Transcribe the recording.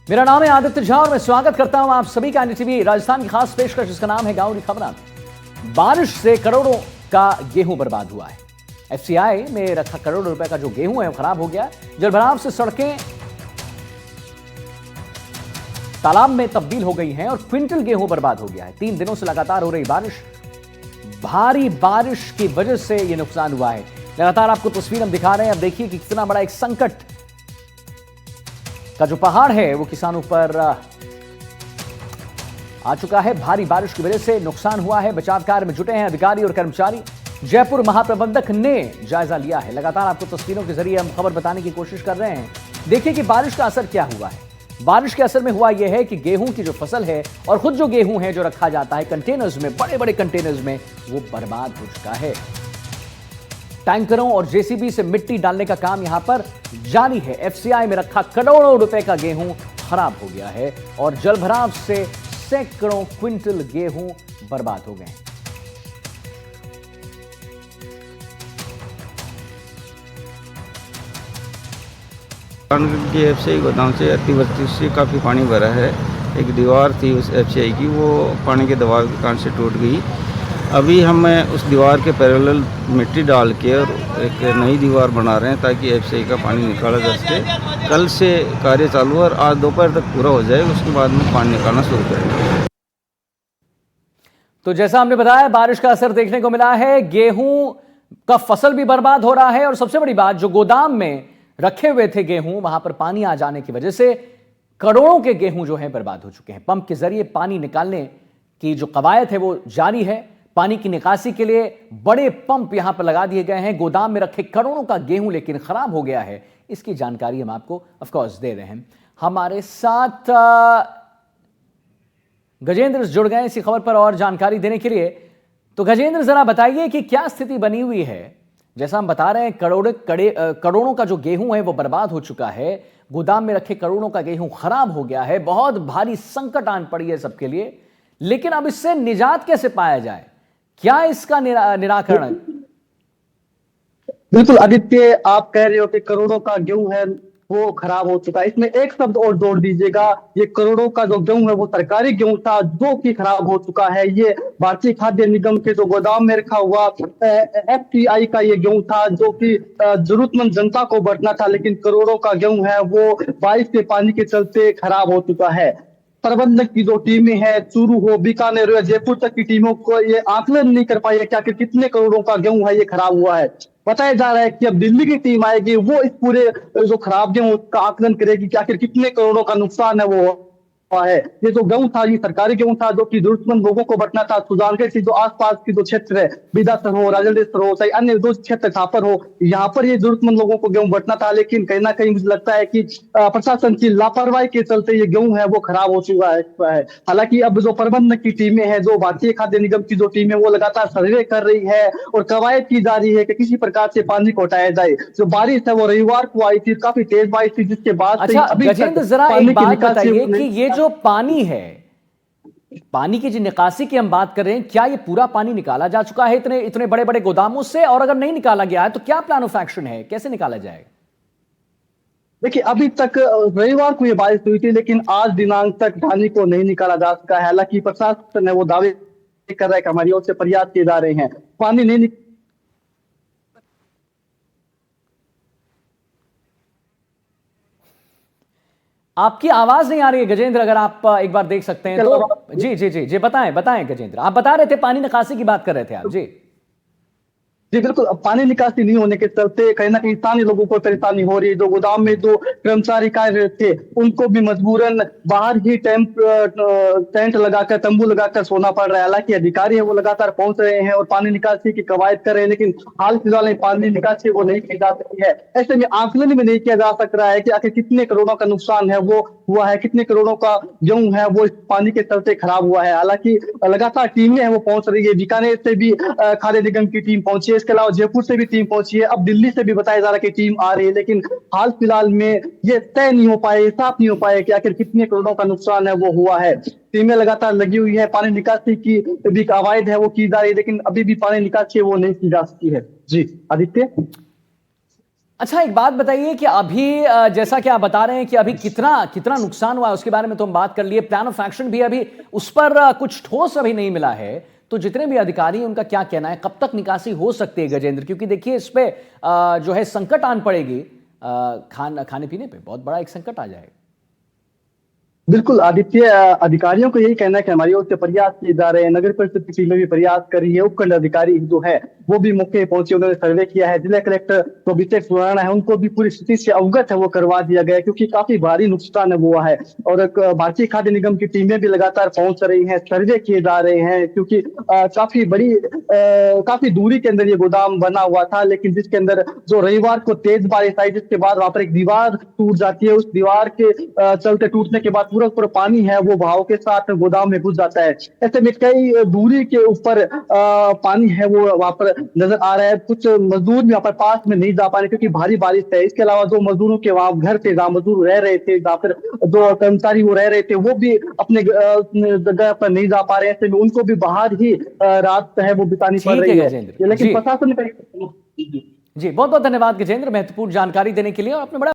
मेरा नाम है आदित्य झा और मैं स्वागत करता हूं आप सभी का एनडीटीवी राजस्थान की खास पेशकश जिसका नाम है गांव की खबरां। बारिश से करोड़ों का गेहूं बर्बाद हुआ है। एफसीआई में रखा करोड़ों रुपए का जो गेहूं है वो खराब हो गया। जलभराव से सड़कें तालाब में तब्दील हो गई हैं और क्विंटल गेहूं बर्बाद हो गया है। 3 दिनों से लगातार हो रही भारी बारिश की वजह से यह नुकसान हुआ है। लगातार आपको तस्वीर हम दिखा रहे हैं। अब देखिए कि कितना बड़ा एक संकट का जो पहाड़ है वो किसानों पर आ चुका है। भारी बारिश की वजह से नुकसान हुआ है। बचाव कार्य में जुटे हैं अधिकारी और कर्मचारी। जयपुर महाप्रबंधक ने जायजा लिया है। लगातार आपको तस्वीरों के जरिए हम खबर बताने की कोशिश कर रहे हैं। देखिए कि बारिश का असर क्या हुआ है। बारिश के असर में हुआ यह है कि गेहूं की जो फसल है और खुद जो गेहूं है जो रखा जाता है कंटेनर्स में, बड़े बड़े कंटेनर्स में, वो बर्बाद हो चुका है। टैंकरों और जेसीबी से मिट्टी डालने का काम यहां पर जारी है। एफसीआई में रखा करोड़ों रुपए का गेहूं खराब हो गया है और जलभराव से सैकड़ों क्विंटल गेहूं बर्बाद हो गए। के एफसीआई गोदाम से अतिवृष्टि से काफ़ी पानी भरा है। एक दीवार थी उस एफसीआई की, वो पानी के दबाव के कारण से टूट गई। अभी हम उस दीवार के पैरेलल मिट्टी डाल के और एक नई दीवार बना रहे हैं ताकि एफसीआई का पानी निकाला जा सके। कल से कार्य चालू है और आज दोपहर तक पूरा हो जाएगा, उसके बाद में पानी निकालना शुरू करेंगे। तो जैसा हमने बताया, बारिश का असर देखने को मिला है। गेहूं का फसल भी बर्बाद हो रहा है और सबसे बड़ी बात, जो गोदाम में रखे हुए थे गेहूं, वहां पर पानी आ जाने की वजह से करोड़ों के गेहूं जो है बर्बाद हो चुके हैं। पंप के जरिए पानी निकालने की जो कवायद है वो जारी है। पानी की निकासी के लिए बड़े पंप यहां पर लगा दिए गए हैं। गोदाम में रखे करोड़ों का गेहूं लेकिन खराब हो गया है। इसकी जानकारी हम आपको ऑफ कोर्स दे रहे हैं। हमारे साथ गजेंद्र जुड़ गए इसी खबर पर और जानकारी देने के लिए। तो गजेंद्र, जरा बताइए कि क्या स्थिति बनी हुई है। जैसा हम बता रहे हैं, करोड़ों का जो गेहूं है वो बर्बाद हो चुका है। गोदाम में रखे करोड़ों का गेहूं खराब हो गया है। बहुत भारी संकट आन पड़ी है सबके लिए। लेकिन अब इससे निजात कैसे पाया जाए? क्या इसका निराकरण? बिल्कुल आदित्य, आप कह रहे हो कि करोड़ों का गेहूं है वो खराब हो चुका है। इसमें एक शब्द और जोड़ दीजिएगा, ये करोड़ों का जो गेहूं है वो सरकारी गेहूं था जो कि खराब हो चुका है। ये भारतीय खाद्य निगम के जो गोदाम में रखा हुआ एफसीआई का ये गेहूं था जो कि जरूरतमंद जनता को बांटना था, लेकिन करोड़ों का गेहूं है वो बारिश के पानी के चलते खराब हो चुका है। प्रबंधक की जो टीमें हैं, चूरू हो, बीकानेर हो, जयपुर तक की टीमों को ये आकलन नहीं कर पाई है कि आखिर कितने करोड़ों का गेहूं है ये खराब हुआ है। बताया जा रहा है कि अब दिल्ली की टीम आएगी, वो इस पूरे जो खराब गेहूं का आकलन करेगी कि आखिर कितने करोड़ों का नुकसान है वो हुआ है। ये जो गेहूं था ये सरकारी गेहूं था जो कि जरूरतमंद लोगों को बंटना था। सुजानगढ़ की जो आसपास की जो क्षेत्र है, बिदासर हो, राजलेश्वर हो, चाहे अन्य जो क्षेत्र छापर हो, यहाँ पर ये जरूरतमंद लोगों को गेहूं बंटना था। लेकिन कहीं ना कहीं मुझे लगता है कि प्रशासन की लापरवाही के चलते ये गेहूं है वो खराब हो चुका है। हालांकि अब जो प्रबंधक की टीमें हैं, जो भारतीय खाद्य निगम की जो टीम है वो लगातार सर्वे कर रही है और कवायद की जा रही है कि किसी प्रकार से पानी को हटाया जाए। जो बारिश है वो रविवार को आई थी, काफी तेज बारिश थी, जिसके बाद अच्छा गजेंद्र, जरा एक बात बताइए कि ये जो पानी है, पानी की जो निकासी की हम बात कर रहे हैं, क्या ये पूरा पानी निकाला जा चुका है इतने इतने बड़े बड़े गोदामों से? और अगर नहीं निकाला गया है तो क्या प्लान ऑफ एक्शन है, कैसे निकाला जाएगा? देखिए, अभी तक रविवार को ये बारिश हुई थी, लेकिन आज दिनांक तक पानी को नहीं निकाला जा सका है। हालांकि प्रशासन है वो दावे कर रहा है कि हमारी ओर से प्रयास किए जा रहे हैं, पानी नहीं आपकी आवाज नहीं आ रही है गजेंद्र, अगर आप एक बार देख सकते हैं तो। जी जी जी जी, बताएं गजेंद्र, आप बता रहे थे पानी निकासी की बात कर रहे थे आप। जी जी बिल्कुल, अब पानी निकासी नहीं होने के चलते कहीं ना कहीं स्थानीय लोगों को परेशानी हो रही है। जो गोदाम में जो कर्मचारी कार्य थे उनको भी मजबूरन बाहर ही टेंट लगाकर, तंबू लगाकर सोना पड़ रहा है। हालांकि अधिकारी है वो लगातार पहुंच रहे हैं और पानी निकासी की कवायद कर रहे हैं, लेकिन हाल फिलहाल में पानी निकासी वो नहीं की जा सकी है। ऐसे में आकलन भी नहीं किया जा सक रहा है कि आखिर कितने करोड़ों का नुकसान है वो हुआ है, कितने करोड़ों का गेहूं है वो इस पानी के चलते खराब हुआ है। हालांकि लगातार टीमें हैं वो पहुंच रही है। बीकानेर से भी खाद्य निगम की टीम पहुंची है, इसके अलावा जयपुर से भी टीम पहुंची है, अब दिल्ली से भी बताया जा रहा है कि टीम आ रही है। लेकिन हाल फिलहाल में ये तय नहीं हो पाए, साफ नहीं हो पाए कि आखिर कितने करोड़ों का नुकसान है वो हुआ है। टीमें लगातार लगी हुई है, पानी निकासी की भी कवायद है वो की जा रही है, लेकिन अभी भी पानी निकासी वो नहीं की जा सकी है। जी आदित्य। अच्छा, एक बात बताइए कि अभी जैसा कि आप बता रहे हैं कि अभी कितना कितना नुकसान हुआ है उसके बारे में तो हम बात कर लिए, प्लान ऑफ एक्शन भी अभी उस पर कुछ ठोस अभी नहीं मिला है, तो जितने भी अधिकारी हैं उनका क्या कहना है, कब तक निकासी हो सकती है गजेंद्र? क्योंकि देखिए इस पे जो है संकट आन पड़ेगी, खाने पीने पे बहुत बड़ा एक संकट आ जाएगा। बिल्कुल आदित्य, अधिकारियों को यही कहना है कि हमारी ओर से प्रयास किए जा रहे हैं। नगर परिषद की टीमें भी प्रयास कर रही है। उपखंड अधिकारी जो है वो भी मौके पहुंचे, उन्होंने सर्वे किया है। जिला कलेक्टर जो अभिषेक सुराणा है उनको भी पूरी स्थिति से अवगत है, वो करवा दिया गया है, क्योंकि काफी भारी नुकसान हुआ है। और भारतीय खाद्य निगम की टीमें भी लगातार पहुंच रही हैं, सर्वे किए जा रहे हैं, क्योंकि काफी दूरी के अंदर ये गोदाम बना हुआ था, लेकिन जिसके अंदर जो रविवार को तेज बारिश आई, जिसके बाद वहां पर एक दीवार टूट जाती है। उस दीवार के चलते टूटने के बाद पूरा पानी है वो बहाव के साथ गोदाम में घुस जाता है। ऐसे में कई दूरी के ऊपर पानी है वो वहां पर नजर आ रहा है। कुछ मजदूर भी वहां पर पास में नहीं जा पा रहे क्योंकि भारी बारिश है। इसके अलावा दो मजदूरों के वहां घर थे, जहाँ मजदूर रह रहे थे, जहाँ पर दो कर्मचारी वो रह रहे थे, वो भी अपने जगह पर नहीं जा पा रहे हैं। ऐसे में उनको भी बाहर ही रात है वो बितानी पड़ ठीक रही है है। गजेंद्र लेकिन जी, प्रशासन का जी बहुत बहुत धन्यवाद गजेंद्र, महत्वपूर्ण जानकारी देने के लिए। और आपने बड़ा